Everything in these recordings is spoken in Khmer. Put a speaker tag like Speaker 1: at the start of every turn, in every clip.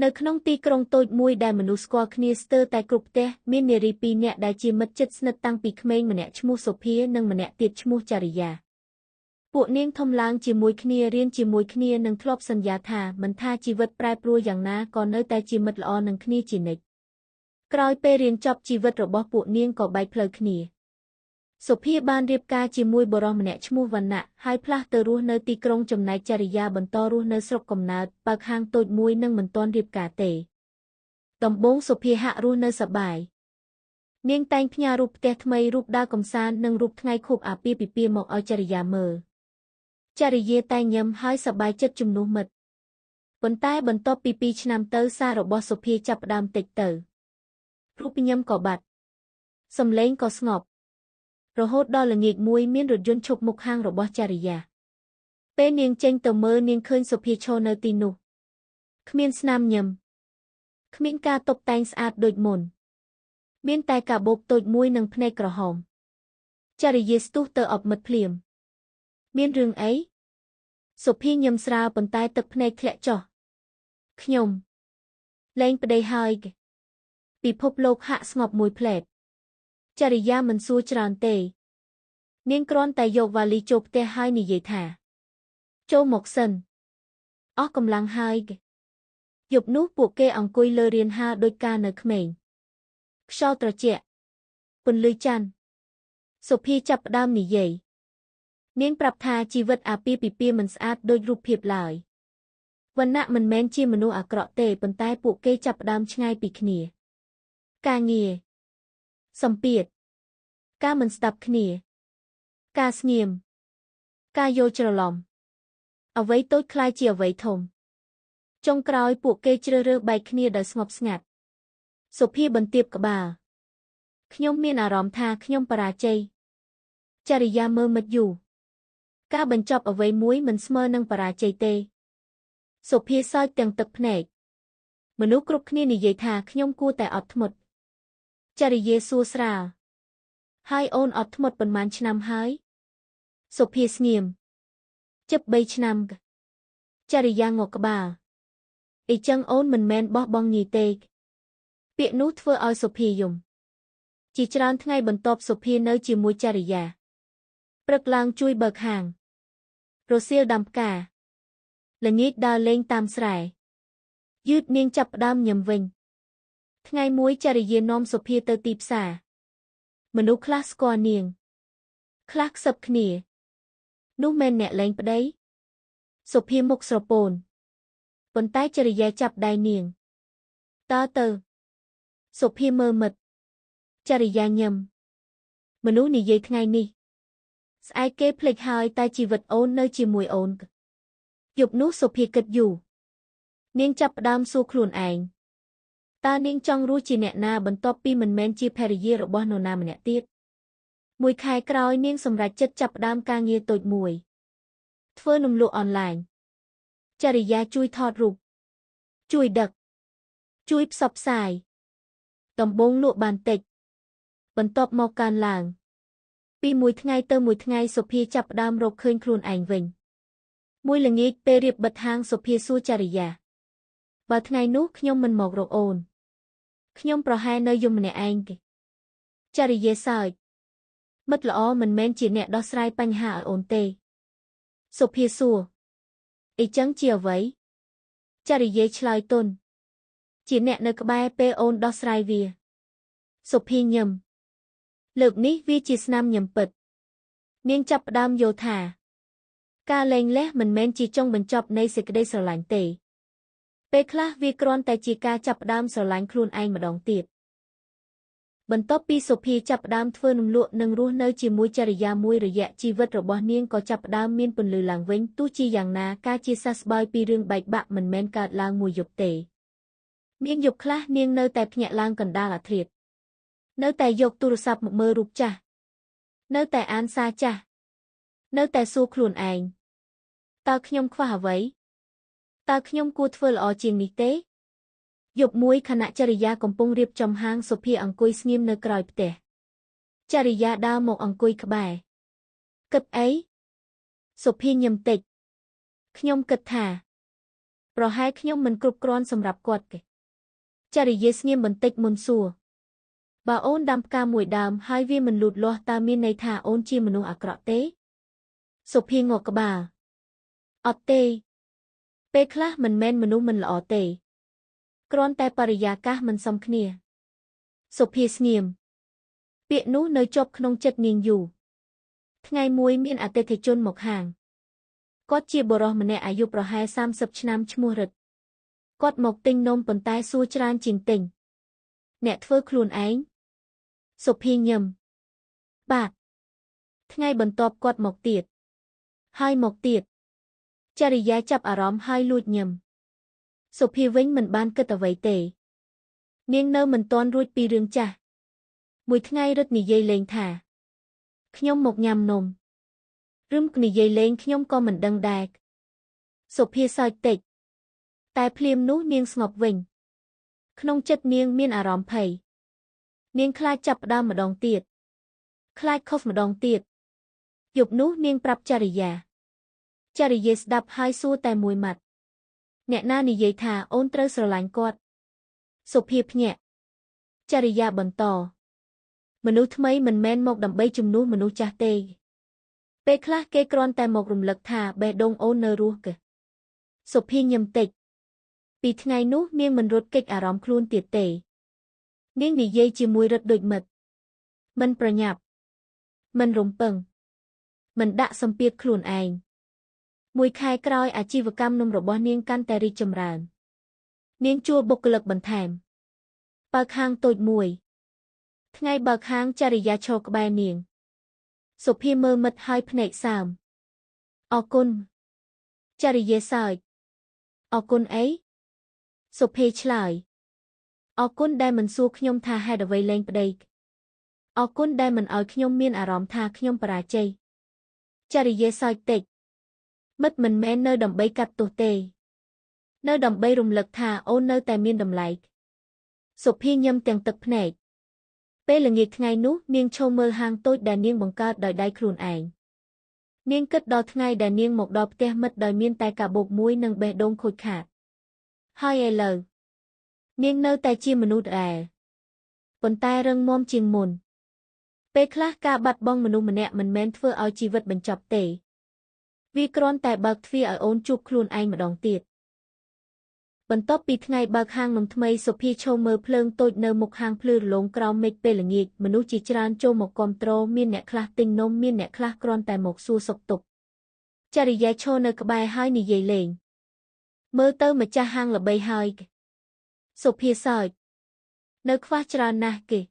Speaker 1: នៅក្នុងទីក្រុងតូចមួយដែលមនុស្សស្គាល់គ្នាស្ទើរតែគ្រប់ផ្ទះមាននារីពីរនាក់ដែលជាមិត្តជិតស្និទ្ធតាំងពីក្មេងម្នាក់ឈ្មោះសូភានិងម្នាក់ទៀតឈ្មោះចារិយាពួកនាងធំឡើងជាមួយគ្នារៀនជាមួយគ្នានិងធ្លាប់សន្យាថាមិនថាជីវិតប្រែប្រួលយ៉ាងណាក៏នៅតែជាមិត្តល្អនឹងគ្នាជានិច្ចក្រោយពេលរៀនចប់ជីវិតរបស់ពួកនាងក៏បែកផ្លូវគ្នាសូភាបានរៀបការជាមួយបុរសម្នាក់ឈ្មោះវណ្ណៈហើយផ្លាស់ទៅរស់នៅទីក្រុងចំណែកចារិយាបន្តរស់នៅស្រុកកំណើតបើកហាងតូចមួយនិងមិនទាន់រៀបការទេដំបូងសូភាហាក់រស់នៅសប្បាយនាងតែងផ្ញើរូបផ្ទះថ្មីរូបដើរកំសាន្តនិងរូបថ្ងៃខួបអាពាហ៍ពិពាហ៍មកឲ្យចារិយាមើលចារិយាតែងញឹមហើយសប្បាយចិត្តជំនួសមិត្តប៉ុន្តែបន្ទាប់ពី2ឆ្នាំទៅសាររបស់សូភាចាប់ផ្ដើមតិចទៅរូបញឹមក៏បាត់សំឡេងក៏ស្ងប់រហូតដល់ល្ងាចមួយមានរថយន្តឈប់មុខហាងរបស់ចារិយាពេលនាងចេញទៅមើលនាងឃើញសូភាឈរនៅទីនោះគ្មានស្នាមញឹមគ្មានការតុបតែងស្អាតដូចមុនមានតែកាបូបតូចមួយនិងភ្នែកក្រហមចារិយាស្ទុះទៅអបមិត្តភ្លាមមានរឿងអីសូភាញឹមស្រាលប៉ុន្តែទឹកភ្នែកធ្លាក់ចុះខ្ញុំលែងប្តីហើយពិភពលោកហាក់ស្ងប់មួយផ្លែតចារិយាមិនសួរច្រើនទេនាងគ្រាន់តែយកវ៉ាលីចូលផ្ទះហើយនិយាយថាចូលមកសិនអស់កម្លាំងហើយយប់នោះពួកគេអង្គុយលើរានហាលដោយការនៅក្មេងខ្យល់ត្រជាក់ពន្លឺច័ន្ទសូភាចាប់ផ្ដើមនិយាយនាងប្រាប់ថាជីវិតអាពាហ៍ពិពាហ៍មិនស្អាតដូចរូបភាពឡើយវណ្ណៈមិនមែនជាមនុស្សអាក្រក់ទេប៉ុន្តែពួកគេចាប់ផ្ដើមឆ្ងាយពីគ្នាការងារសម្ពាធការមិនស្ដាប់គ្នាការស្ងៀមការយល់ច្រឡំអ្វីតូចคล้ายជាអ្វីធំចុងក្រោយពួកគេជ្រើសរើសបែកគ្នាដោយស្ងប់ស្ងាត់សូភាបន្ទាបក្បាលខ្ញុំមានអារម្មណ៍ថាខ្ញុំបរាជ័យចារិយាមើលមិត្តយូរការបញ្ចប់អ្វីមួយមិនស្មើនឹងបរាជ័យទេសូភាសើចទាំងទឹកភ្នែកមនុស្សគ្រប់គ្នានិយាយថាខ្ញុំគួរតែអត់ធ្មត់ចារិយាសួរស្រាលហើយអូនអត់ធ្មត់ប៉ុន្មានឆ្នាំហើយសូភាស្ងៀមជិប3ឆ្នាំចារិយាងក់ក្បាលអីចឹងអូនមិនមែនបោះបង់ញីទេពាក្យនោះធ្វើឲ្យសូភាយំជាច្រើនថ្ងៃបន្ទាប់សូភានៅជាមួយចារិយាព្រឹកឡើងជួយបើកហាងរសៀលដាំផ្កាល្ងាចដើរលេងតាមស្រែយឺតនាងចាប់ផ្ដើមញឹមវិញថ្ងៃមួយចារិយានាំសូភាទៅទីផ្សារមនុស្សខ្លះស្គាល់នាងខ្លះខ្សឹបគ្នានោះមែនអ្នកលែងប្តីសូភាមុខស្រពោនប៉ុន្តែចារិយាចាប់ដៃនាងតើទៅសូភាមើលមិត្តចារិយាញឹមមនុស្សនិយាយថ្ងៃនេះស្អែកគេភ្លេចហើយតែជីវិតអូននៅជាមួយអូនយប់នោះសូភាគិតយូរនាងចាប់ផ្ដើមសួរខ្លួនឯងតើនាងចង់រស់ជាអ្នកណាបន្ទាប់ពីមិនមែនជាភរិយារបស់នរណាម្នាក់ទៀតមួយខែក្រោយនាងសម្រេចចិត្តចាប់ផ្ដើមការងារតូចមួយធ្វើនំលក់អនឡាញចារិយាជួយថតរូបជួយដឹកជួយផ្សព្វផ្សាយដំបូងលក់បានតិចបន្ទាប់មកកើនឡើងពីមួយថ្ងៃទៅមួយថ្ងៃសូភាចាប់ផ្ដើមរកឃើញខ្លួនឯងវិញមួយល្ងាចពេលរៀបបិទហាងសូភាសួរចារិយាបើថ្ងៃនោះខ្ញុំមិនមករកអូនខ្ញុំប្រហែលនៅយំម្នាក់ឯងទេចារិយាសើចមិត្តល្អមិនមែនជាអ្នកដោះស្រាយបញ្ហាឲ្យអូនទេសូភាសួរអីចឹងជាអ្វីចារិយាឆ្លើយទន់ជាអ្នកនៅក្បែរពេលអូនដោះស្រាយវាសូភាញឹមលើកនេះវាជាស្នាមញឹមពិតនាងចាប់ផ្ដើមយល់ថាការលែងលះមិនមែនជាចុងបញ្ចប់នៃសេចក្តីស្រឡាញ់ទេពេលខ្លះវាគ្រាន់តែជាការចាប់ផ្ដើមស្រឡាញ់ខ្លួនឯងម្ដងទៀតបន្ទាប់ពីសូភាចាប់ផ្ដើមធ្វើនំលក់និងរស់នៅជាមួយចារិយាមួយរយៈជីវិតរបស់នាងក៏ចាប់ផ្ដើមមានពន្លឺឡើងវិញទោះជាយ៉ាងណាការជាសះស្បើយពីរឿងបែកបាក់មិនមែនកើតឡើងមួយយប់ទេមានយប់ខ្លះនាងនៅតែភ្ញាក់ឡើងកណ្ដាលអាធ្រាត្រនៅតែយកទូរស័ព្ទមកមើលរូបចាស់នៅតែអានសារចាស់នៅតែសួរខ្លួនឯងតើខ្ញុំខ្វះអ្វីតើខ្ញុំគួរធ្វើល្អជាងនេះទេយប់មួយខណៈចារិយាកំពុងរៀបចំហាងសូភាអង្គុយស្ងៀមនៅក្រោយផ្ទះចារិយាដើរមកអង្គុយក្បែរគិតអីសូភាញឹមតិចខ្ញុំគិតថា ប្រហែលខ្ញុំមិនគ្រប់គ្រាន់សម្រាប់គាត់ទេចារីយាស្ងៀមបន្តិចមុនសួរបើអូនដាំផ្កាមួយដើមហើយវាមិនលូតលាស់តើមានន័យថាអូនជាមនុស្សអាក្រក់ទេសុភាងក់ក្បាលអត់ទេពេលខ្លះមិនមែនមនុស្សមិនល្អទេគ្រាន់តែបរិយាកាសមិនសមគ្នាសុភាស្ងៀមពាក្យនោះនៅជាប់ក្នុងចិត្តនាងយូរថ្ងៃមួយមានអតិថិជនមកហាងគាត់ជាបុរសម្នាក់អាយុប្រហែល30ឆ្នាំឈ្មោះរិទ្ធគាត់មកទិញនំប៉ុន្តែសួរច្រើនជាងទិញអ្នកធ្វើខ្លួនឯងសុភាញឹមបាទថ្ងៃបន្ទាប់គាត់មកទៀតហើយមកទៀតចរិយាចាប់អារម្មណ៍ហើយលួចញឹមសុភាវិញមិនបានគិតអ្វីទេនាងនៅមិនទាន់រួចពីរឿងចាស់មួយថ្ងៃរិទ្ធនិយាយលេងថាខ្ញុំមកញ៉ាំនំរឹមនិយាយលេងខ្ញុំក៏មិនដឹងដែរសុភាសើចតិចតែភ្លាមនោះនាងស្ងប់វិញក្នុងចិត្តនាងមានអារម្មណ៍ភ័យនាងខ្លាចចាប់ផ្ដើមម្ដងទៀតខ្លាចខុសម្ដងទៀតយប់នោះនាងប្រាប់ចរិយាស្ដាប់ហើយសួរតែមួយម៉ាត់អ្នកណានិយាយថាអូនត្រូវស្រឡាញ់គាត់សុភាភ្ញាក់ចរិយាបន្តមនុស្សថ្មីមិនមែនមកដើម្បីជំនួសមនុស្សចាស់ទេពេលខ្លះគេគ្រាន់តែមករំលឹកថាបេះដូងអូននៅរស់កែសុភាញឹមតិចពីថ្ងៃនោះនាងមិនរត់គេចអារម្មណ៍ខ្លួនទៀតទេនាងនិយាយជាមួយរិទ្ធដូចមិត្តមិនប្រញាប់មិនរំពឹងមិនដាក់សម្ពាធខ្លួនឯងមួយខែក្រោយអាជីវកម្មនំរបស់នាងកាន់តែរីកចម្រើននាងជួលបុគ្គលិកបន្ថែមបើកហាងតូចមួយថ្ងៃបើកហាងចរិយាឈរក្បែរនាងសុភាមើលមិត្តហើយភ្នែកសើមអរគុណចរិយាសើចអរគុណអីសុភាឆ្លើយអរគុណដែលមិនសួរខ្ញុំថាហេតុអ្វីលែងប្តីអរគុណដែលមិនឲ្យខ្ញុំមានអារម្មណ៍ថាខ្ញុំបរាជ័យចរិយាសើចតិចមិត្តមិនមែននៅដើម្បីកាត់ទោសទេនៅដើម្បីរំលឹកថាអូននៅតែមានតម្លៃសុភាញឹមទាំងទឹកភ្នែកពេលល្ងាចថ្ងៃនោះនាងឈរមើលហាងតូចដែលនាងបង្កើតដោយដៃខ្លួនឯងនាងគិតដល់ថ្ងៃដែលនាងមកដល់ផ្ទះមិត្តដោយមានតែកាបូបមួយនិងបេះដូងខូចខាតហើយឥឡូវនាងនៅតែជាមនុស្សដែរប៉ុន្តែរឹងមាំជាងមុនពេលខ្លះការបាត់បង់មនុស្សម្នាក់មិនមែនធ្វើឲ្យជីវិតបញ្ចប់ទេវាគ្រាន់តែបើកទ្វារឲ្យអូនជួបខ្លួនឯងម្ដងទៀតបន្ទាប់ពីថ្ងៃបើកហាងនំថ្មីសុភាឈរមើលភ្លើងតូចនៅមុខហាងភ្លឺរលោងក្រោមមេឃពេលល្ងាចមនុស្សជាច្រើនចូលមកគាំទ្រមានអ្នកខ្លះទិញនំមានអ្នកខ្លះគ្រាន់តែមកសួរសុខទុក្ខចរិយាឈរនៅក្បែរហើយនិយាយលេងមើលទៅម្ចាស់ហាងល្បីហើយសុភាសើចនៅខ្វះច្រើនណាស់គេ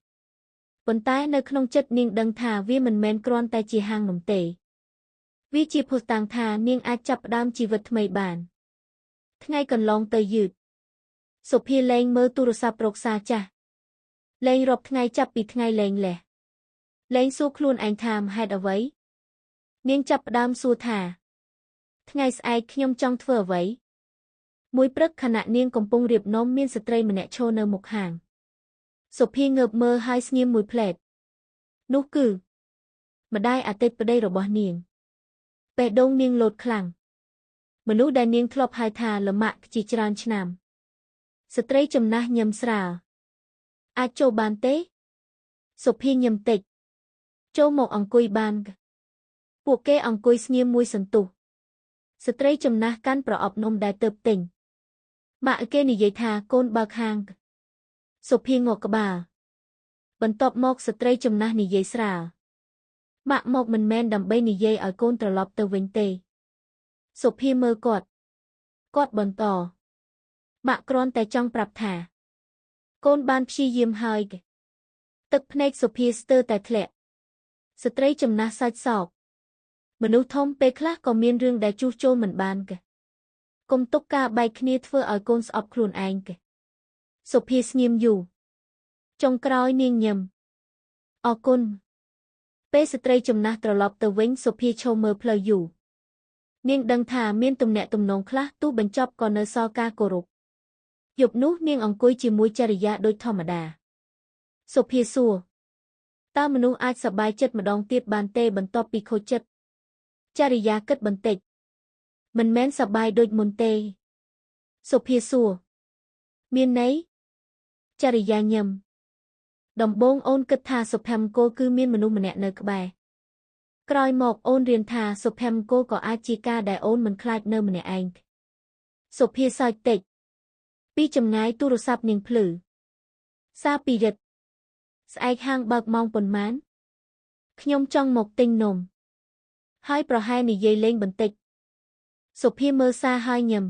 Speaker 1: ប៉ុន្តែនៅក្នុងចិត្តនាងដឹងថាវាមិនមែនគ្រាន់តែជាហាងនំទេវាជាភស្តុតាងថានាងអាចចាប់ផ្ដើមជីវិតថ្មីបានថ្ងៃកន្លងទៅយឺតសុភាលែងមើលទូរស័ព្ទរកសារចាស់លែងរាប់ថ្ងៃចាប់ពីថ្ងៃលែងលេះលែងសួរខ្លួនឯងថាហេតុអ្វីនាងចាប់ផ្ដើមសួរថាថ្ងៃស្អែកខ្ញុំចង់ធ្វើអ្វីមួយព្រឹកខណៈនាងកំពុងរៀបនំមានស្ត្រីម្នាក់ឈរនៅមុខហាងសុភាងើបមើលហើយស្ងៀមមួយផ្លែតនោះគឺម្ដាយអាទិត្យប្តីរបស់នាងបេះដូងនាងលោតខ្លាំងមនុស្សដែលនាងធ្លាប់ហៅថាលម៉ាក់ជាច្រើនឆ្នាំស្ត្រីចំណាស់ញឹមស្រាលអាចចូលបានទេសុភាញឹមតិចចូលមកអង្គុយបានពួកគេអង្គុយស្ងៀមមួយសន្ទុះស្ត្រីចំណាស់កាន់ប្រអប់នំដែលទើបទិញម៉ាក់គេនិយាយថាកូនបើកហាងសុភាងក់ក្បាលបន្ទាប់មកស្ត្រីចំណាស់និយាយស្រាលម៉ាក់មកមិនមែនដើម្បីនិយាយឲ្យកូនត្រឡប់ទៅវិញទេសុភាមើលគាត់បន្តម៉ាក់គ្រាន់តែចង់ប្រាប់ថាកូនបានព្យាយាមហើយទឹកភ្នែកសុភាស្ទើរតែធ្លាក់ស្ត្រីចំណាស់សាច់សោកមនុស្សធំពេលខ្លះក៏មានរឿងដែលជួសជុលមិនបានកុំទុកការបែកគ្នាធ្វើឲ្យកូនស្អប់ខ្លួនឯងសុភាស្ងៀមយូរចុងក្រោយនាងញឹមអរគុណពេលស្ត្រីចំណាស់ត្រឡប់ទៅវិញសុភាឈរមើលផ្លូវយូរនាងដឹងថាមានទំនាក់ទំនងខ្លះទោះបញ្ចប់ក៏នៅសល់ការគោរពយប់នោះនាងអង្គុយជាមួយចរិយាដូចធម្មតាសុភាសួរតើមនុស្សអាចសប្បាយចិត្តម្ដងទៀតបានទេបន្ទាប់ពីខូចចិត្តចរិយាគិតបន្តិចមិនមែនសប្បាយដូចមុនទេ សុភាសួរមានន័យចរិយាញឹមដំបូងអូនគិតថាសុភមង្គលគឺមានមនុស្សម្នាក់នៅក្បែរក្រោយមកអូនរៀនថាសុភមង្គលក៏អាចជាការដែលអូនមិនខ្លាចនៅម្នាក់ឯងសុភាសើចតិចពីចម្ងាយទូរស័ព្ទនាងភ្លឺសារពីរិទ្ធស្អែកហាងបើកម៉ោងប៉ុន្មានខ្ញុំចង់មកទិញនំហើយប្រហែលនិយាយលេងបន្តិចសុភាមើលសារហើយញឹម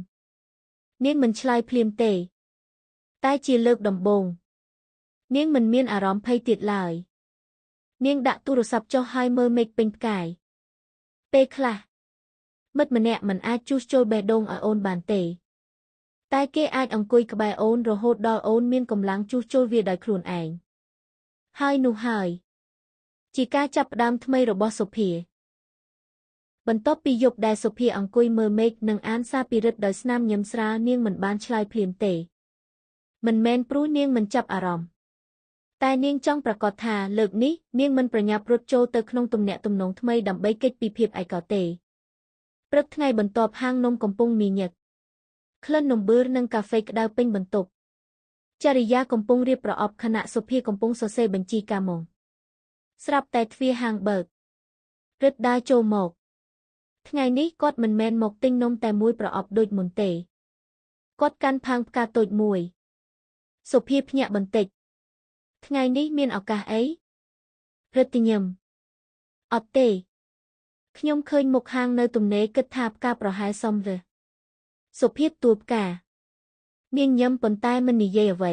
Speaker 1: នាងមិនឆ្លើយភ្លាមទេតែជាលើកដំបូងនាងមិនមានអារម្មណ៍ភ័យទៀតឡើយនាងដាក់ទូរស័ព្ទចុះហើយមើលមេឃពេញផ្កាយពេលខ្លះមិត្តម្នាក់មិនអាចជួសជុលបេះដូងឲ្យអូនបានទេតែគេអាចអង្គុយក្បែរអូនរហូតដល់អូនមានកម្លាំងជួសជុលវាដោយខ្លួនឯងហើយនោះហើយជាការចាប់ផ្ដើមថ្មីរបស់សុភាបន្ទាប់ពីយប់ដែលសុភាអង្គុយមើលមេឃនិងអានសារពីរិទ្ធដោយស្នាមញឹមស្រាលនាងមិនបានឆ្លើយភ្លាមទេមិនមែនព្រោះនាងមិនចាប់អារម្មណ៍តែនាងចង់ប្រកាសថាលើកនេះនាងមិនប្រញាប់រត់ចូលទៅក្នុងទំនាក់ទំនងថ្មីដើម្បីគេចពីភាពឯកោទេព្រឹកថ្ងៃបន្ទាប់ហាងនំកំពុងមានញឹកក្លិននំបឿរនិងកាហ្វេក្តៅពេញបន្ទប់ចរិយាកំពុងរៀបប្រអប់ខណៈសុភាកំពុងសរសេរបញ្ជីការម៉ោងស្រាប់តែទ្វារហាងបើករិទ្ធដើរចូលមកថ្ងៃនេះគាត់មិនមែនមកទិញនំតែមួយប្រអប់ដូចមុនទេគាត់កាន់ផើងផ្កាតូចមួយសុភាភ្ញាក់បន្តិចថ្ងៃនេះមានឱកាសអីរិទ្ធញឹមអត់ទេខ្ញុំឃើញមុខហាងនៅទំនេរគិតថាផ្កាប្រហែលសមឬសុភាពទួលផ្កានាងញឹមប៉ុន្តែមិននិយាយអ្វី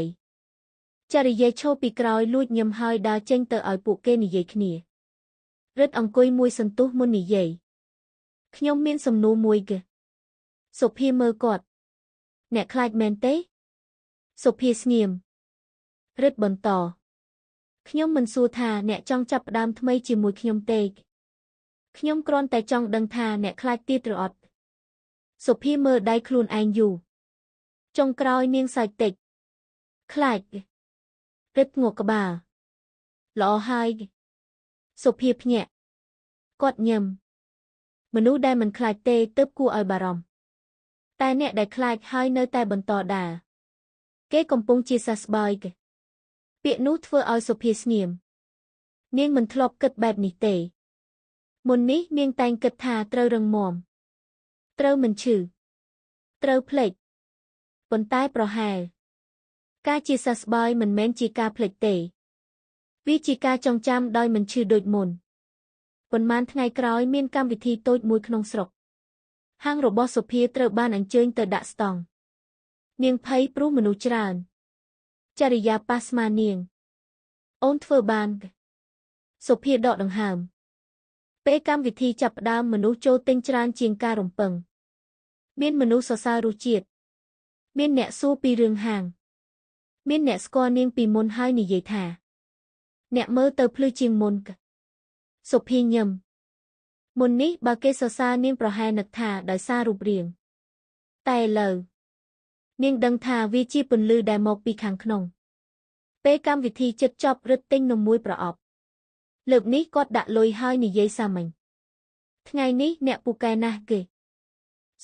Speaker 1: ចរិយាឈរពីក្រោយលួចញឹមហើយដើរចេញទៅឲ្យពួកគេនិយាយគ្នារិទ្ធអង្គុយមួយសន្ទុះមុននិយាយខ្ញុំមានសំណួរមួយគេសុភាមើលគាត់អ្នកខ្លាចមែនទេសុភាស្ងៀមរិទ្ធបន្តខ្ញុំមិនសួរថាអ្នកចង់ចាប់ផ្ដើមថ្មីជាមួយខ្ញុំទេខ្ញុំគ្រាន់តែចង់ដឹងថាអ្នកខ្លាចទៀតឬអត់សុភាមើលដៃខ្លួនឯងយូរចុងក្រោយនាងសើចតិចខ្លាចរិទ្ធងក់ក្បាលល្អហើយសុភាភ្ញាក់គាត់ញឹមមនុស្សដែលមិនខ្លាចទេទើបគួរឲ្យបារម្ភតែអ្នកដែលខ្លាចហើយនៅតែបន្តដើរគេកំពុងជាសះស្បើយពាក្យនោះធ្វើឲ្យសុភាស្ងៀមនាងមិនធ្លាប់គិតបែបនេះទេមុននេះនាងតែងគិតថាត្រូវរឹងមាំត្រូវមិនឈឺត្រូវភ្លេចប៉ុន្តែប្រហែលការជាសះស្បើយមិនមែនជាការភ្លេចទេវាជាការចងចាំដោយមិនឈឺដូចមុនប៉ុន្មានថ្ងៃក្រោយមានកម្មវិធីតូចមួយក្នុងស្រុកហាងរបស់សុភាត្រូវបានអញ្ជើញទៅដាក់ស្តង់នាងភ័យព្រោះមនុស្សច្រើនចរិយាប៉ះស្មានាងអូនធ្វើបានសុភាដកដង្ហើមពេលកម្មវិធីចាប់ផ្ដើមមនុស្សចូលទិញច្រើនជាងការរំពឹងមានមនុស្សសរសើររសជាតិមានអ្នកសួរពីរឿងហាងមានអ្នកស្គាល់នាងពីមុនហើយនិយាយថាអ្នកមើលទៅភ្លឺជាងមុនសុភាញឹមមុននេះបើគេសរសើរនាងប្រហែលនឹកថាដោយសាររូបរាងតែឥឡូវនាងដឹងថាវាជាពន្លឺដែលមកពីខាងក្នុងពេលកម្មវិធីជិតចប់រិទ្ធទិញនំមួយប្រអប់លើកនេះគាត់ដាក់លុយហើយនិយាយសាមញ្ញថ្ងៃនេះអ្នកពូកែណាស់គេ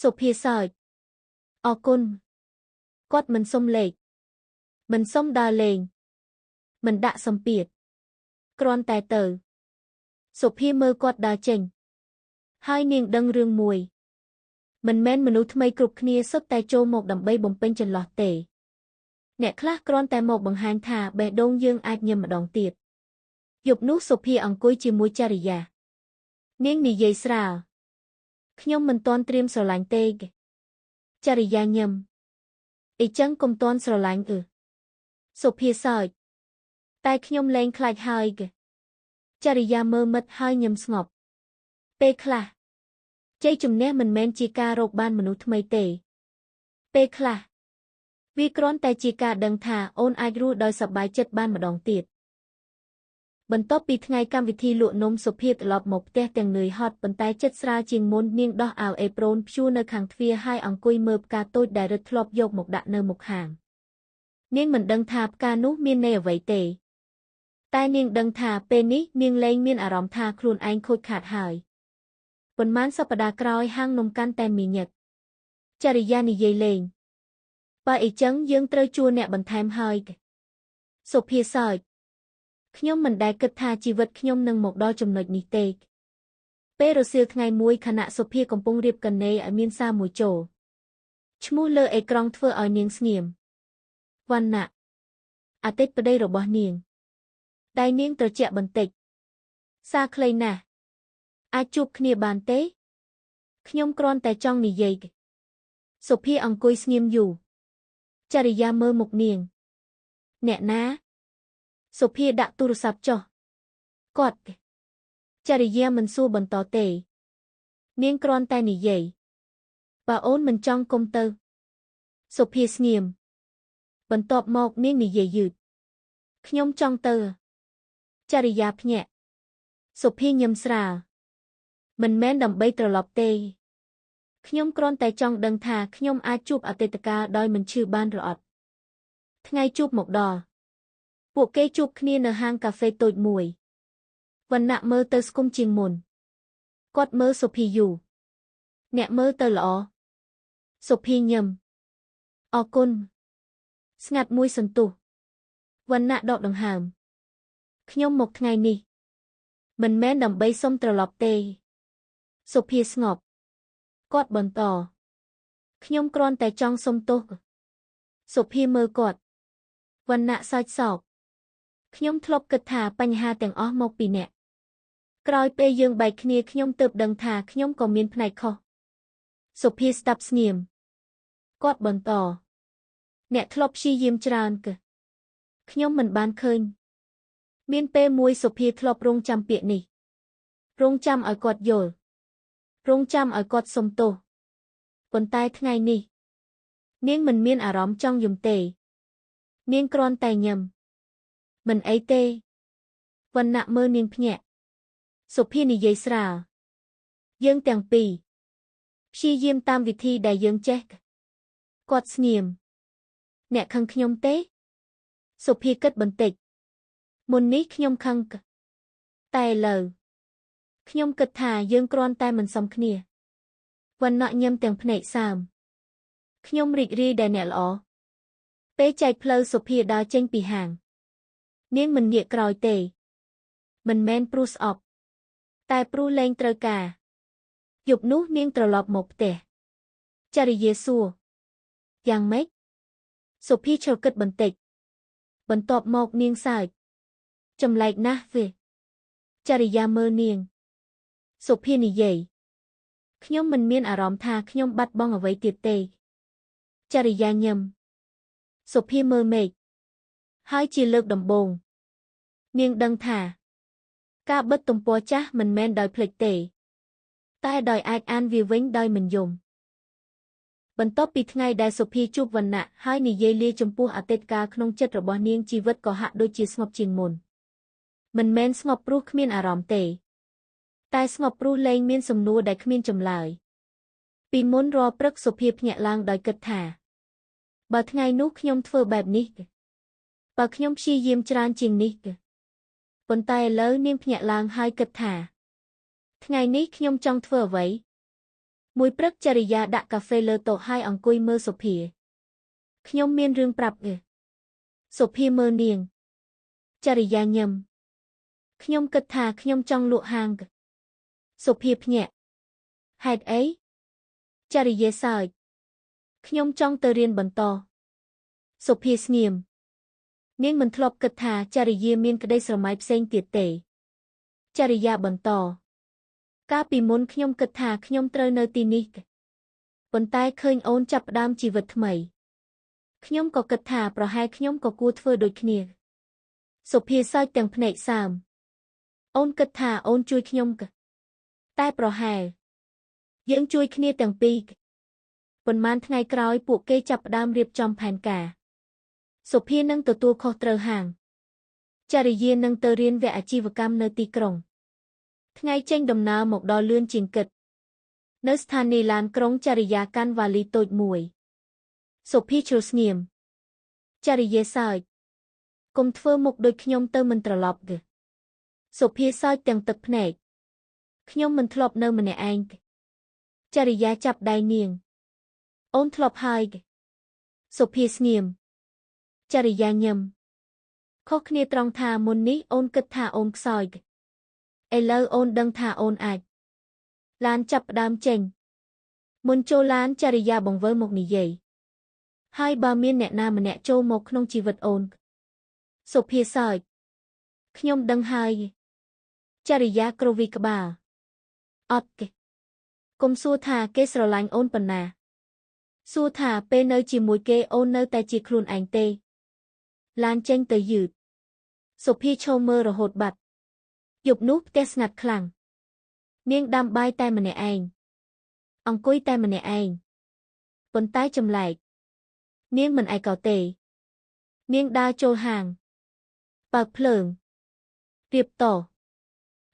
Speaker 1: សុភាសើចអរគុណគាត់មិនសុំលេខមិនសុំដើរលេងមិនដាក់សម្ពាធគ្រាន់តែទៅសុភាមើលគាត់ដើរចេញហើយនាងដឹងរឿងមួយមិនមែនមនុស្សថ្មីគ្រប់គ្នាសុទ្ធតែចូលមកដើម្បីបំពេញចន្លោះទេអ្នកខ្លះគ្រាន់តែមកបង្ហាញថាបេះដូងយើងអាចញឹមម្ដងទៀតយប់នោះសុភាអង្គុយជាមួយចរិយានាងនិយាយស្រាលខ្ញុំមិនទាន់ត្រៀមស្រឡាញ់ទេចរិយាញឹមអីចឹងកុំទាន់ស្រឡាញ់សុភាសើចតែខ្ញុំលែងខ្លាចហើយចរិយាមើលមិត្តហើយញឹមស្ងប់ពេលខ្លះជ័យជំនះមិនមែនជាការរកបានមនុស្សថ្មីទេពេលខ្លះវាគ្រាន់តែជាការដឹងថាអូនអាចរស់ដោយសប្បាយចិត្តបានម្ដងទៀតបន្ទាប់ពីថ្ងៃកម្មវិធីលក់នំសុភាត្រឡប់មកផ្ទះទាំងនឿយហត់ប៉ុន្តែចិត្តស្រាលជាងមុននាងដោះអាវអេប្រូនព្យួរនៅខាងទ្វារហើយអង្គុយមើលផ្កាតូចដែលរិទ្ធធ្លាប់យកមកដាក់នៅមុខហាងនាងមិនដឹងថាផ្កានោះមានន័យអ្វីទេតែនាងដឹងថាពេលនេះនាងលែងមានអារម្មណ៍ថាខ្លួនឯងខូចខាតហើយប៉ុន្មានសប្តាហ៍ក្រោយហាងនំកាន់តែមានញឹកចរិយានិយាយលេង បើអីចឹងយើងត្រូវជួអ្នកបន្ថែមហើយសុភាសើចខ្ញុំមិនដែលគិតថាជីវិតខ្ញុំនឹងមកដល់ចំណុចនេះទេពេលរសៀលថ្ងៃមួយខណៈសុភាកំពុងរៀបកណេឲ្យមានសារមួយចូលឈ្មោះលើអេក្រង់ធ្វើឲ្យនាងស្ងៀមវណ្ណៈអតីតប្តីរបស់នាងដៃនាងត្រជាក់បន្តិចសារខ្លីណាស់អាចជួបគ្នាបានទេខ្ញុំគ្រាន់តែចង់និយាយសុភាអង្គុយស្ងៀមយូរចរិយាមើលមុខនាងអ្នកណាសុភាដាក់ទូរស័ព្ទចុះគាត់ចរិយាមិនសួរបន្តទេនាងគ្រាន់តែនិយាយបើអូនមិនចង់គុំទៅសុភាស្ងៀមបន្ទាប់មកនាងនិយាយយឺតខ្ញុំចង់ទៅចរិយាភ្ញាក់សុភាញឹមស្រាលមិនមែនដើម្បីត្រឡប់ទេខ្ញុំគ្រាន់តែចង់ដឹងថាខ្ញុំអាចជួបអតីតកាលដោយមិនឈឺបានឬអត់ថ្ងៃជួបមកដល់ពួកគេជួបគ្នានៅហាងកាហ្វេតូចមួយវណ្ណៈមើលទៅស្គមជាងមុនគាត់មើលសុភាយូរអ្នកមើលទៅល្អសុភាញឹមអរគុណស្ងាត់មួយសន្ទុះវណ្ណៈដកដង្ហើមខ្ញុំមកថ្ងៃនេះមិនមែនដើម្បីសុំត្រឡប់ទេសុភាស្ងប់គាត់បន្តខ្ញុំគ្រាន់តែចង់សុំទោសសុភាមើលគាត់វណ្ណៈសើចសោកខ្ញុំធ្លាប់គិតថាបញ្ហាទាំងអស់មកពីអ្នកក្រោយពេលយើងបែកគ្នាខ្ញុំទើបដឹងថាខ្ញុំក៏មានផ្នែកខុសសុភាស្ដាប់ស្ងៀមគាត់បន្តអ្នកធ្លាប់ព្យាយាមច្រើនខ្ញុំមិនបានឃើញមានពេលមួយសុភាធ្លាប់រងចាំពាក្យនេះរងចាំឲ្យគាត់យល់រងចាំឲ្យគាត់សុំទោសប៉ុន្តែថ្ងៃនេះនាងមិនមានអារម្មណ៍ចង់យំទេនាងគ្រាន់តែញឹមមិនអីទេវណ្ណៈមើលនាងភ្ញាក់សុភានិយាយស្រាលយើងទាំងពីរព្យាយាមតាមវិធីដែលយើងចេះគាត់ស្ងៀមអ្នកខឹងខ្ញុំទេសុភាគិតបន្តិចមុននេះខ្ញុំខឹងតែឥឡូវខ្ញុំគិតថាយើងគ្រាន់តែមិនសមគ្នាវណ្ណៈញឹមទាំងភ្នែកសើមខ្ញុំរីករាយដែលអ្នកល្អពេលចែកផ្លូវសុភាដើរចេញពីហាងនាងមិនងាកក្រោយទេមិនមែនព្រោះស្អប់តែព្រោះលែងត្រូវការយប់នោះនាងត្រឡប់មកផ្ទះចរិយាសួរយ៉ាងម៉េចសុភាឈរគិតបន្តិចបន្ទាប់មកនាងសើចចម្លែកណាស់វាចរិយាមើលនាងសុភានិយាយខ្ញុំមិនមានអារម្មណ៍ថាខ្ញុំបាត់បង់អ្វីទៀតទេចរិយាញឹមសុភាមើលមេឃហើយជាលើកដំបូងនាងដឹងថាការបិទទំព័រចាស់មិនមែនដោយភ្លេចទេតែដោយអាចអានវាវិញដោយមិនយំបន្ទាប់ពីថ្ងៃដែលសុភាជួបវណ្ណៈហើយនិយាយលាចំពោះអតីតកាលក្នុងចិត្តរបស់នាងជីវិតក៏ហាក់ដូចជាស្ងប់ជាងមុនមិនមែនស្ងប់ព្រោះគ្មានអារម្មណ៍ទេតែស្ងប់ព្រោះលែងមានសំណួរដែលគ្មានចម្លើយពីមុនរាល់ព្រឹកសុភាភ្ញាក់ឡើងដោយគិតថាបើថ្ងៃនោះខ្ញុំធ្វើបែបនេះបើខ្ញុំព្យាយាមច្រើនជាងនេះប៉ុន្តែឥឡូវនាងភ្ញាក់ឡើងហើយគិតថាថ្ងៃនេះខ្ញុំចង់ធ្វើអ្វីមួយព្រឹកចរិយាដាក់កាហ្វេលើតុហើយអង្គុយមើលសុភាខ្ញុំមានរឿងប្រាប់សុភាមើលនាងចរិយាញឹមខ្ញុំគិតថាខ្ញុំចង់លក់ហាងសុភាភ្ញាក់ហេតុអីចរិយាសើចខ្ញុំចង់ទៅរៀនបន្តសុភាស្ងៀមនាងមិនធ្លាប់គិតថាចរិយាមានក្តីស្រមៃផ្សេងទៀតទេចរិយាបន្តកាលពីមុនខ្ញុំគិតថាខ្ញុំត្រូវនៅទីនេះប៉ុន្តែឃើញអូនចាប់ផ្ដើមជីវិតថ្មីខ្ញុំក៏គិតថាប្រហែលខ្ញុំក៏គួរធ្វើដូចគ្នាសុភាសើចទាំងភ្នែកសើមអូនគិតថាអូនជួយខ្ញុំតែប្រហែលយើងជួយគ្នាទាំងពីរប៉ុន្មានថ្ងៃក្រោយពួកគេចាប់ផ្ដើមរៀបចំផែនការសុភានឹងទទួលខុសត្រូវហាងចរិយានឹងទៅរៀនវគ្គអាជីវកម្មនៅទីក្រុងថ្ងៃចេញដំណើរមកដល់លឿនជាងគិតនៅស្ថានីយ៍ឡានក្រុងចរិយាកាន់វ៉ាលីតូចមួយសុភាជ្រុលស្ងៀមចរិយាសើចកុំធ្វើមុខដូចខ្ញុំទៅមិនត្រឡប់សុភាសើចទាំងទឹកភ្នែកខ្ញុំមិនធ្លាប់នៅម្នាក់ឯងចរិយាចាប់ដៃនាងអូនធ្លាប់ហើយ សុភាស្ងៀមចរិយាញឹមខុសគ្នាត្រង់ថាមុននេះអូនគិតថាអូនខ្សោយឥឡូវអូនដឹងថាអូនអាចឡានចាប់ផ្ដើមចេញមុនចូលឡានចរិយាបង្វិលមកនិយាយហើយបើមានអ្នកណាម្នាក់ចូលមកក្នុងជីវិតអូនសុភាសើចខ្ញុំដឹងហើយចរិយាគ្រវីក្បាលអត់គេកុំសួរថាគេស្រឡាញ់អូនប៉ុណ្ណាសួរថាពេលនៅជាមួយគេអូននៅតែជាខ្លួនឯងទេឡានចេញទៅយឺតសុភាឈរមើលរហូតបាត់យប់នោះផ្ទះស្ងាត់ខ្លាំងនាងដាំបាយតែម្នាក់ឯងអង្គុយតែម្នាក់ឯងប៉ុន្តែចម្លែកនាងមិនឯកោទេនាងដើរចូលហាងបើកភ្លើងរៀបត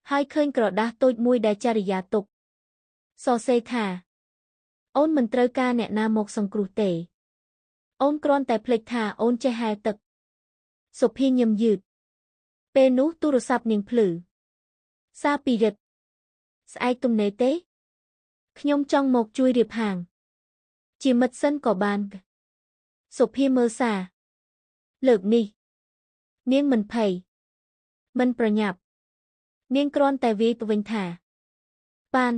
Speaker 1: ហើយឃើញក្រដាសតូចមួយដែលចរិយាទុកសរសេរថាអូនមិនត្រូវការអ្នកណាមកសង្គ្រោះទេអូនគ្រាន់តែភ្លេចថាអូនចេះហែលទឹកសុភាញឹមយឺតពេលនោះទូរស័ព្ទនាងភ្លឺសារពីរិទ្ធស្អែកទំនេរទេខ្ញុំចង់មកជួយរៀបហាងជាមិត្តសិនក៏បានសុភាមើលសារលើកនេះនាងមិនភ័យមិនប្រញាប់នាងគ្រាន់តែវាយទៅវិញថាបាន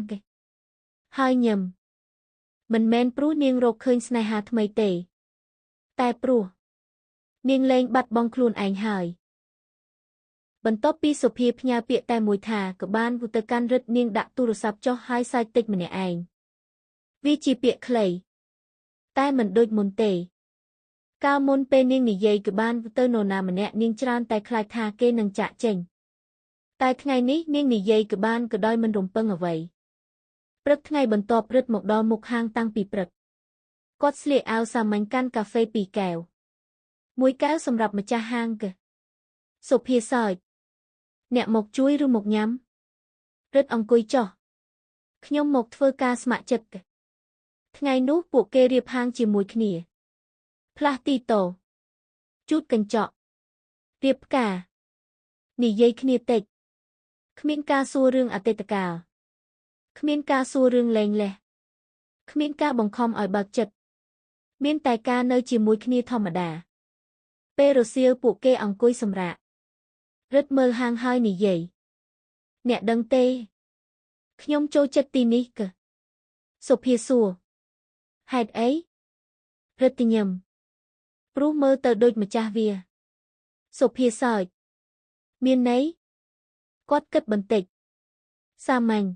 Speaker 1: ហើយញឹមមិនមែនព្រោះនាងរកឃើញស្នេហាថ្មីទេតែព្រោះនាងលែងបាត់បង់ខ្លួនឯងហើយបន្ទាប់ពីសុភាផ្ញើពាក្យតែមួយថាក៏បានវទៅកាន់រិទ្ធនាងដាក់ទូរស័ព្ទចុះហើយសើចតិចម្នាក់ឯងវាជាពាក្យខ្លីតែមិនដូចមុនទេកាលមុនពេលនាងនិយាយក៏បានទៅនរណាម្នាក់នាងច្រើនតែខ្លាចថាគេនឹងចាក់ចេញតែថ្ងៃនេះនាងនិយាយក៏បានក៏ដោយមិនរំពឹងអ្វីព្រឹកថ្ងៃបន្ទាប់រិទ្ធមកដល់មុខហាងតាំងពីព្រឹកគាត់ស្លៀកអាវសាមញ្ញកាន់កាហ្វេ2កែវ1កែវសម្រាប់ម្ចាស់ហាងសុភាសើចអ្នកមកជួយឬមកញ៉ាំរិទ្ធអង្គុយចុះខ្ញុំមកធ្វើការស្ម័គ្រចិត្តថ្ងៃនោះពួកគេរៀបហាងជាមួយគ្នាផ្លាស់ទីតូជូតកញ្ចក់រៀបផ្កានិយាយគ្នាតិចគ្មានការសួររឿងអតីតកាលគ្មានការសួររឿងលែងលេះគ្មានការបង្ខំឲ្យបើកចិត្តមានតែការនៅជាមួយគ្នាធម្មតាពេលរសៀលពួកគេអង្គុយសម្រាករិទ្ធមើលហាងហើយនិយាយអ្នកដឹងទេខ្ញុំចូលចិត្តទីនេះសុភាសួរហេតុអីរិទ្ធញឹមព្រោះមើលទៅដូចម្ចាស់វាសុភាសើចមានន័យគាត់គិតបន្តិចសាមញ្ញ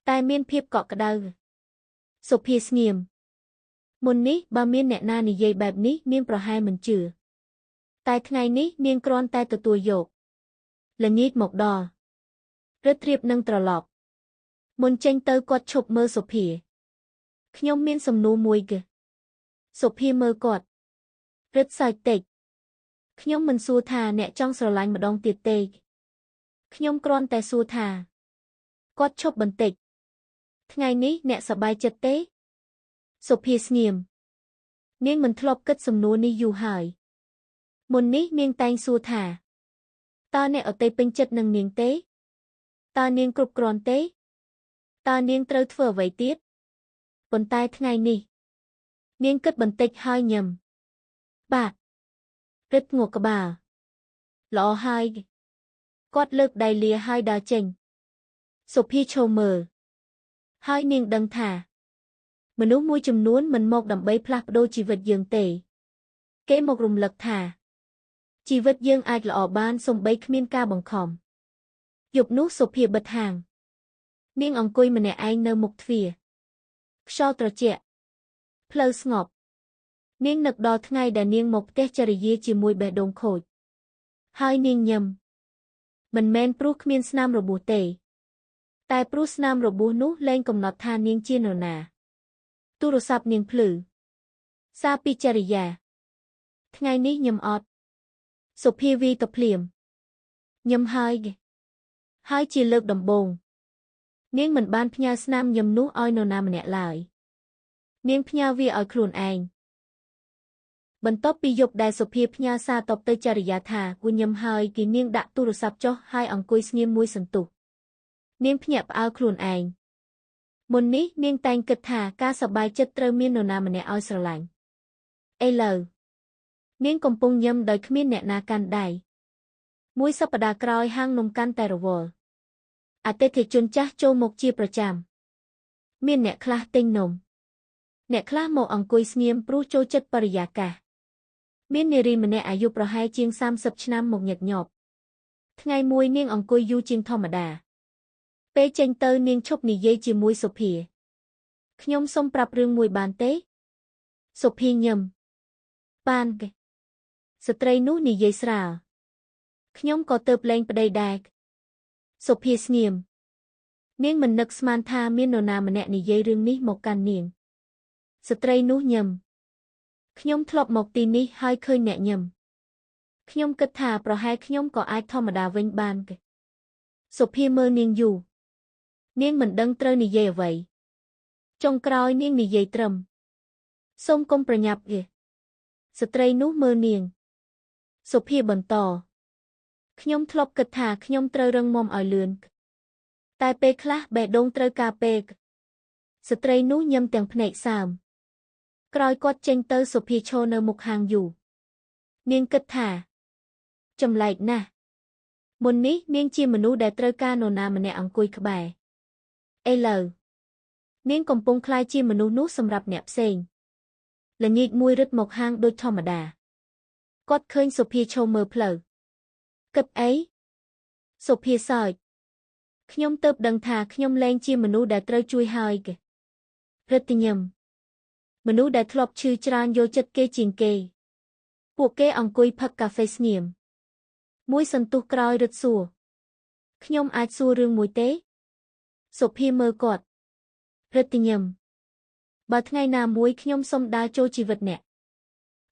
Speaker 1: តែមានភាពកក់ក្ដៅសុភាស្ងៀមមុននេះបើមានអ្នកណានិយាយបែបនេះនាងប្រហែលមិនជឿតែថ្ងៃនេះនាងគ្រាន់តែទទួលយកល្ងាចមកដល់រិទ្ធរៀបនឹងត្រឡប់មុនចេញទៅគាត់ឈប់មើលសុភាខ្ញុំមានសំណួរមួយសុភាមើលគាត់រិទ្ធសើចតិចខ្ញុំមិនសួរថាអ្នកចង់ស្រឡាញ់ម្ដងទៀតទេខ្ញុំគ្រាន់តែសួរថាគាត់ឈប់បន្តិចថ្ងៃនេះអ្នកសប្បាយចិត្តទេសុភាស្ងៀមនាងមិនធ្លាប់គិតសំណួរនេះយូរហើយមុននេះនាងតែងសួរថាតើអ្នកអតីតពេញចិត្តនឹងនាងទេតើនាងគ្រប់គ្រាន់ទេតើនាងត្រូវធ្វើអ្វីទៀតប៉ុន្តែថ្ងៃនេះនាងគិតបន្តិចហើយញឹមបាទរិទ្ធងក់ក្បាលល្អហើយគាត់លើកដៃលាហើយដើរចេញសុភាឈរមើលហើយនាងដឹងថាមនុស្សមួយចំនួនមិនមកដើម្បីផ្លាស់ប្ដូរជីវិតយើងទេគេមករំលឹកថាជីវិតយើងអាចល្អបានសូម្បីគ្មានការបង្ខំយប់នោះសុភាបិទហាងនាងអង្គុយម្នាក់ឯងនៅមុខទ្វារខ្យល់ត្រជាក់ផ្លូវស្ងប់នាងនឹកដល់ថ្ងៃដែលនាងមកផ្ទះចរិយាជាមួយបេះដូងខូចហើយនាងញឹមមិនមែនព្រោះគ្មានស្នាមរបួសទេតែព្រោះស្នាមរបួសនោះលែងកំណត់ថានាងជានរណាទូរស័ព្ទនាងភ្លឺសារពីចរិយាថ្ងៃនេះញឹមអត់សុភាវីទៅភ្លាមញឹមហើយជាលើកដំបូងនាងមិនបានផ្ញើស្នាមញឹមនោះឲ្យនរណាម្នាក់ឡើយនាងផ្ញើវាឲ្យខ្លួនឯងបន្ទាប់ពីយប់ដែលសុភាផ្ញើសារតបទៅចរិយាថាគូញឹមហើយគេនាងដាក់ទូរស័ព្ទចុះហើយអង្គុយស្ងៀមមួយសន្ទុះនាងភ្ញាក់ផ្អើលខ្លួនឯងមុននេះនាងតែងគិតថាការសប្បាយចិត្តត្រូវមាននរណាម្នាក់ឲ្យស្រឡាញ់ ឥឡូវនាងកំពុងញ៉ាំដោយគ្មានអ្នកណាកាន់ដៃមួយសប្តាហ៍ក្រោយហាងនំកាន់តែរវល់អតិថិជនចាស់ចូលមកជាប្រចាំមានអ្នកខ្លះទិញនំអ្នកខ្លះមកអង្គុយស្ងៀមព្រោះចូលចិត្តបរិយាកាសមាននារីម្នាក់អាយុប្រហែលជាង30ឆ្នាំមកញឹកញាប់ថ្ងៃមួយនាងអង្គុយយូរជាងធម្មតាពេលចេញទៅនាងឈប់និយាយជាមួយសុភាខ្ញុំសូមប្រាប់រឿងមួយបានទេសុភាញឹមបានទេស្ត្រីនោះនិយាយស្រាលខ្ញុំក៏ទើបលែងប្តីដែរសុភាស្ងៀមនាងមិននឹកស្មានថាមាននរណាម្នាក់និយាយរឿងនេះមកកាន់នាងស្ត្រីនោះញឹមខ្ញុំធ្លាប់មកទីនេះហើយឃើញអ្នកញឹមខ្ញុំគិតថាប្រហែលខ្ញុំក៏អាចធម្មតាវិញបានទេសុភាមើលនាងយូរនាងមិនដឹងត្រូវនិយាយអ្វីចុងក្រោយនាងនិយាយត្រឹមសូមកុំប្រញាប់ទេស្ត្រីនោះមើលនាងសុភាបន្តខ្ញុំធ្លាប់គិតថាខ្ញុំត្រូវរឹងមាំឲ្យលឿនតែពេលខ្លះបេះដូងត្រូវការពេលស្ត្រីនោះញឹមទាំងភ្នែកសើមក្រោយគាត់ចេញទៅសុភាឈរនៅមុខហាងយូរនាងគិតថាចម្លែកណាស់មុននេះនាងជាមនុស្សដែលត្រូវការនរណាម្នាក់អង្គុយក្បែរឥឡូវនាងកំពុងក្លាយជាមនុស្សនោះសម្រាប់អ្នកផ្សេងល្ងាចមួយរឹតមកហាងដូចធម្មតាគាត់ឃើញសុភាឈរមើលផ្លូវគិតអីសុភាសើចខ្ញុំទើបដឹងថាខ្ញុំលែងជាមនុស្សដែលត្រូវជួយហើយគេព្រឹត្តិញឹមមនុស្សដែលធ្លាប់ឈឺច្រើនយកចិត្តគេជាងគេពួកគេអង្គុយផឹកកាហ្វេស្ងៀមមួយសន្ទុះក្រោយរឹតសួរខ្ញុំអាចសួររឿងមួយទេសុភាមើលគាត់ព្រឹត្តិញឹមបើថ្ងៃណាមួយខ្ញុំសុំដើរចូលជីវិតអ្នក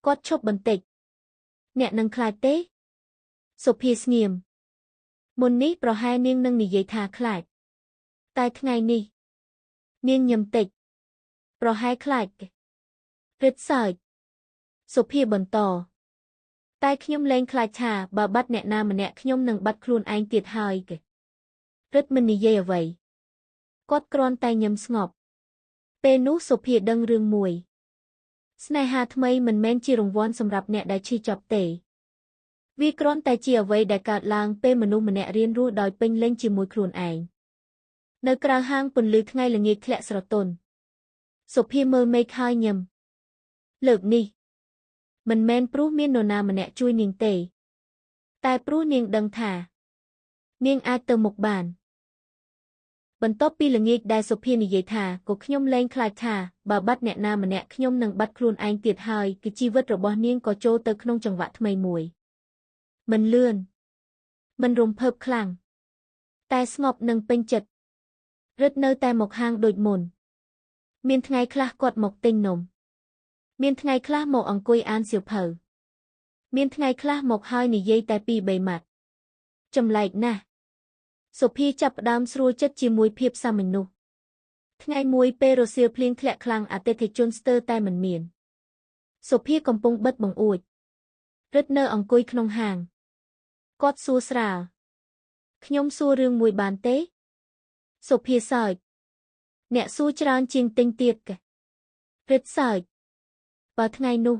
Speaker 1: គាត់ឈប់បន្តិចអ្នកនឹងខ្លាចទេសុភាស្ងៀមមុននេះប្រហែលនាងនឹងនិយាយថាខ្លាចតែថ្ងៃនេះនាងញឹមតិចប្រហែលខ្លាចព្រឹត្តសើចសុភាបន្តតែខ្ញុំលែងខ្លាចថាបើបាត់អ្នកណាម្នាក់ខ្ញុំនឹងបាត់ខ្លួនឯងទៀតហើយគេព្រឹត្តមិននិយាយអ្វីគាត់គ្រាន់តែញឹមស្ងប់ពេលនោះសុភាដឹងរឿងមួយស្នេហាថ្មីមិនមែនជារង្វាន់សម្រាប់អ្នកដែលឈឺចាប់ទេវាគ្រាន់តែជាអ្វីដែលកើតឡើងពេលមនុស្សម្នាក់រៀនរស់ដោយពេញលេញជាមួយខ្លួនឯងនៅក្រៅហាងពន្លឺថ្ងៃល្ងាចធ្លាក់ស្រទន់សុភាមើលមេឃហើយញឹមលើកនេះមិនមែនព្រោះមាននរណាម្នាក់ជួយនាងទេតែព្រោះនាងដឹងថានាងអាចទៅមុខបានបន្ទាប់ពីល្ងាចដែលសុភានិយាយថាក៏ខ្ញុំលែងខ្លាចថាបើបាត់អ្នកណាម្នាក់ខ្ញុំនឹងបាត់ខ្លួនឯងទៀតហើយគឺជីវិតរបស់នាងក៏ចូលទៅក្នុងចង្វាក់ថ្មីមួយមិនលឿនមិនរំភើបខ្លាំងតែស្ងប់និងពេញចិត្តរឹតនៅតែមកហាងដូចមុនមានថ្ងៃខ្លះគាត់មកទិញនំមានថ្ងៃខ្លះមកអង្គុយអានសៀវភៅមានថ្ងៃខ្លះមកហើយនិយាយតែពីរបីម៉ាត់ចម្លែកណាស់សុភាចាប់ផ្ដើមស្រួលចិត្តជាមួយភាពសាមញ្ញនោះថ្ងៃមួយពេលរសៀលភ្លៀងធ្លាក់ខ្លាំងអតិថិជនស្ទើរតែមិនមានសុភាកំពុងបិទបង្អួចរឹតនៅអង្គុយក្នុងហាងគាត់សួរស្រាលខ្ញុំសួររឿងមួយបានទេសុភាសើចអ្នកសួរច្រើនជាងទិញទៀតកែរឹតសើចបើថ្ងៃនោះ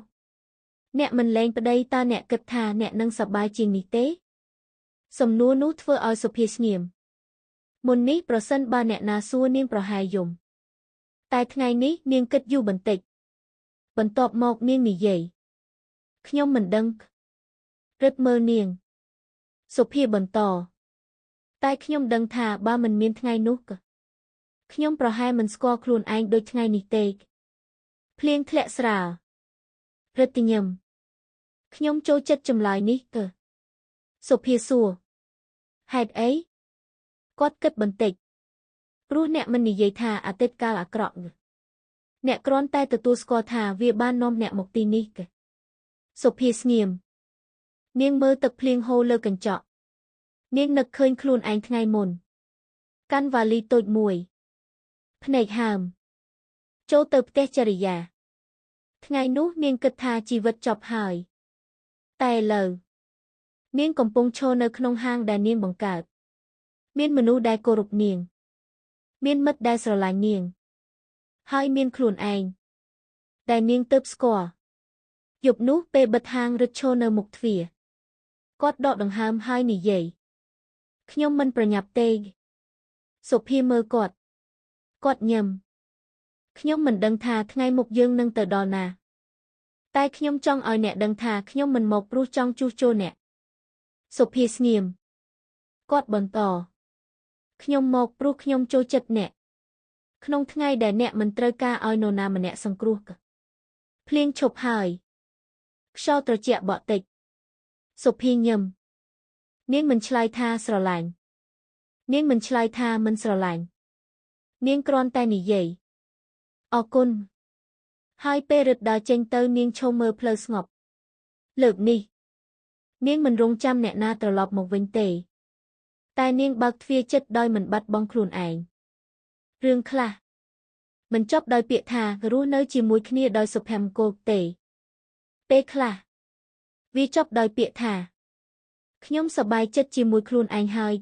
Speaker 1: អ្នកមិនលែងប្តីតើអ្នកគិតថាអ្នកនឹងសប្បាយជាងនេះទេសំណួរនោះធ្វើឲ្យសុភាស្ងៀមមុននេះប្រសិនបើអ្នកណាសួរនាងប្រហែលយំតែថ្ងៃនេះនាងគិតយូរបន្តិចបន្ទាប់មកនាងនិយាយខ្ញុំមិនដឹងរឹតមើលនាងសុភាបន្តតែខ្ញុំដឹងថាបើមិនមានថ្ងៃនោះក៏ខ្ញុំប្រហែលមិនស្គាល់ខ្លួនឯងដូចថ្ងៃនេះទេភ្លៀងធ្លាក់ស្រាលរឹតញឹមខ្ញុំចូលចិត្តចម្លើយនេះក៏សុភាសួរហេតុអីគាត់គិតបន្តិចព្រោះអ្នកមិននិយាយថាអតីតកាលអាក្រក់អ្នកគ្រាន់តែទទួលស្គាល់ថាវាបាននាំអ្នកមកទីនេះក៏សុភាស្ងៀមនាងមើលទឹកភ្លៀងហូរលើកញ្ចក់នាងនឹកឃើញខ្លួនឯងថ្ងៃមុនកាន់វ៉ាលីតូចមួយភ្នែកហើមចូលទៅផ្ទះចរិយាថ្ងៃនោះនាងគិតថាជីវិតចប់ហើយតែឥឡូវនាងកំពុងឈរនៅក្នុងហាងដែលនាងបង្កើតមានមនុស្សដែលគោរពនាងមានមិត្តដែលស្រឡាញ់នាងហើយមានខ្លួនឯងដែលនាងទើបស្គាល់ យប់នោះពេលបិទហាងរឹតឈរនៅមុខទ្វារគាត់ដកដង្ហើមហើយនិយាយខ្ញុំមិនប្រញាប់ទេសុភាមើលគាត់ញឹមខ្ញុំមិនដឹងថាថ្ងៃមុខយើងនឹងទៅដល់ណាតែខ្ញុំចង់ឲ្យអ្នកដឹងថាខ្ញុំមិនមកព្រោះចង់ជួសជុលអ្នកសុភាស្ងៀមគាត់បន្តខ្ញុំមកព្រោះខ្ញុំចូលចិត្តអ្នកក្នុងថ្ងៃដែលអ្នកមិនត្រូវការឲ្យនរណាម្នាក់សង្គ្រោះភ្លៀងឈប់ហើយខ្យល់ត្រជាក់បក់តិចសុភាញឹមនាងមិនឆ្លើយថាស្រឡាញ់នាងមិនឆ្លើយថាមិនស្រឡាញ់នាងគ្រាន់តែនិយាយអរគុណហើយពេលរត់ដើរចេញទៅនាងឈរមើលផ្លូវស្ងប់លើកនេះនាងមិនរងចាំអ្នកណាត្រឡប់មកវិញទេតែនាងបើកទ្វារចិត្តដោយមិនបាត់បង់ខ្លួនឯងរឿងខ្លះមិនចប់ដោយពាក្យថារស់នៅជាមួយគ្នាដោយសុភមង្គលទេពេលខ្លះវាចប់ដោយពាក្យថាខ្ញុំសប្បាយចិត្តជាមួយខ្លួនឯងហើយ